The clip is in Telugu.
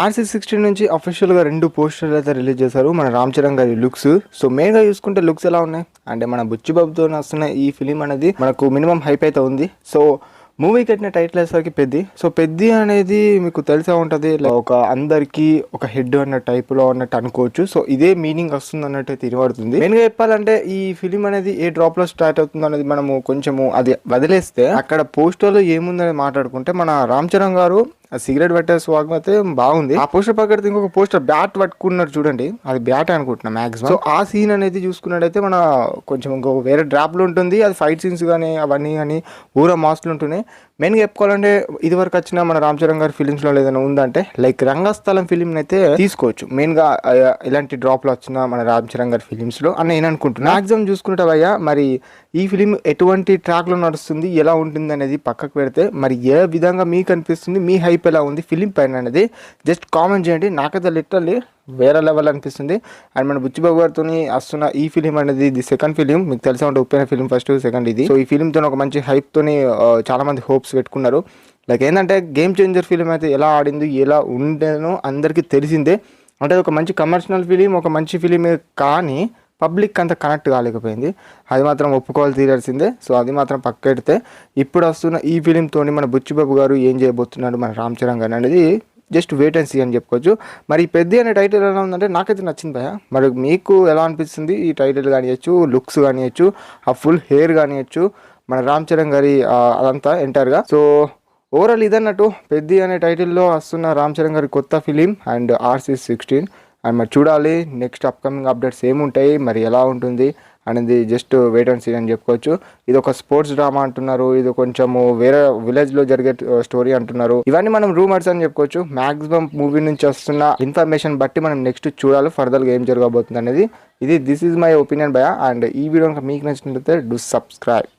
RC16 నుంచి అఫీషియల్గా 2 పోస్టర్లు అయితే రిలీజ్ చేశారు మన రామ్ చరణ్ గారి లుక్స్. సో మెయిన్గా చూసుకుంటే లుక్స్ ఎలా ఉన్నాయి అంటే మన బుచ్చిబాబుతో వస్తున్న ఈ ఫిలిం అనేది మనకు మినిమం హైప్ అయితే ఉంది. సో మూవీ కట్టిన టైటిల్ వేసరికి పెద్ది. సో పెద్ది అనేది మీకు తెలిసే ఉంటుంది, ఒక అందరికి ఒక హెడ్ అన్న టైప్లో అన్నట్టు అనుకోవచ్చు. సో ఇదే మీనింగ్ వస్తుంది అన్నట్టు తిరగబడుతుంది. మెయిన్గా చెప్పాలంటే ఈ ఫిలిం అనేది ఏ డ్రాప్లో స్టార్ట్ అవుతుంది అనేది మనము కొంచెము అది వదిలేస్తే అక్కడ పోస్టర్లో ఏముందని మాట్లాడుకుంటే మన రామ్ చరణ్ గారు సిగరెట్ పెట్టే స్వాగం అయితే బాగుంది. ఆ పోస్టర్ పక్కన ఇంకొక పోస్టర్ బ్యాట్ పట్టుకున్నారు చూడండి, అది బ్యాట్ అనుకుంటున్నా మాక్సిమం. సో ఆ సీన్ అనేది చూసుకున్నట్టయితే మన కొంచెం ఇంకొక వేరే డ్రాప్లో ఉంటుంది. అది ఫైట్ సీన్స్ కానీ అవన్నీ కానీ ఊర మాస్లు ఉంటున్నాయి. మెయిన్గా చెప్పుకోవాలంటే ఇది వరకు వచ్చిన మన రామ్ చరణ్ గారి ఫిలిమ్స్లో ఏదైనా ఉందంటే లైక్ రంగస్థలం ఫిలిం అయితే తీసుకోవచ్చు. మెయిన్గా ఇలాంటి డ్రాప్లో వచ్చిన మన రామ్ చరణ్ గారి ఫిలిమ్స్లో అని నేను అనుకుంటున్నాను. మ్యాక్సిమం చూసుకుంటే భయ్యా మరి ఈ ఫిలిం ఎటువంటి ట్రాక్లో నడుస్తుంది, ఎలా ఉంటుంది అనేది పక్కకు పెడితే మరి ఏ విధంగా మీకు అనిపిస్తుంది, మీ హైప్ ఎలా ఉంది ఫిలిం పైన అనేది జస్ట్ కామెంట్ చేయండి. నాకైతే లిటరల్లీ వేరే లెవెల్ అనిపిస్తుంది. అండ్ మన బుచ్చిబాబు గారితో వస్తున్న ఈ ఫిలిం అనేది ఇది సెకండ్ ఫిలిం. మీకు తెలిసే ఉంటే ఉప్పైన ఫిలిం ఫస్ట్, సెకండ్ ఇది. సో ఈ ఫిలింతో ఒక మంచి హైప్తోని చాలా మంది హోప్స్ పెట్టుకున్నారు. లైక్ ఏంటంటే గేమ్ చేంజర్ ఫిలిం అయితే ఎలా ఆడింది, ఎలా ఉండేనో అందరికీ తెలిసిందే. అంటే ఒక మంచి కమర్షియల్ ఫిలిం, ఒక మంచి ఫిలిమే, కానీ పబ్లిక్ అంత కనెక్ట్ కాలేకపోయింది. అది మాత్రం ఒప్పుకోవాలి తీరాల్సిందే. సో అది మాత్రం పక్కెడితే ఇప్పుడు వస్తున్న ఈ ఫిలింతో మన బుచ్చిబాబు గారు ఏం చేయబోతున్నాడు మన రామ్ చరణ్ గారు అనేది జస్ట్ వెయిట్ అండ్ సీ అని చెప్పుకోవచ్చు. మరి పెద్ద అనే టైటిల్ ఎలా ఉందంటే నాకైతే నచ్చింది భయ. మరి మీకు ఎలా అనిపిస్తుంది ఈ టైటిల్ కానియచ్చు, లుక్స్ కానియచ్చు, ఆ ఫుల్ హెయిర్ కానియచ్చు, మన రామ్ చరణ్ గారి అదంతా ఎంటైర్గా. సో ఓవరాల్ ఇదన్నట్టు పెద్ద అనే టైటిల్లో వస్తున్న రామ్ చరణ్ గారి కొత్త ఫిలిం అండ్ RC16. అండ్ మరి చూడాలి నెక్స్ట్ అప్కమింగ్ అప్డేట్స్ ఏముంటాయి, మరి ఎలా ఉంటుంది అనేది జస్ట్ వెయిట్ అండ్ సీ అని చెప్పుకోవచ్చు. ఇది ఒక స్పోర్ట్స్ డ్రామా అంటున్నారు, ఇది కొంచెము వేరే విలేజ్లో జరిగే స్టోరీ అంటున్నారు. ఇవన్నీ మనం రూమర్స్ అని చెప్పుకోవచ్చు. మ్యాక్సిమం మూవీ నుంచి వస్తున్న ఇన్ఫర్మేషన్ బట్టి మనం నెక్స్ట్ చూడాలి ఫర్దర్గా ఏం జరగబోతుంది అనేది. దిస్ ఈజ్ మై ఒపీనియన్ భయ. అండ్ ఈ వీడియో మీకు నచ్చినట్లయితే డూ సబ్స్క్రైబ్.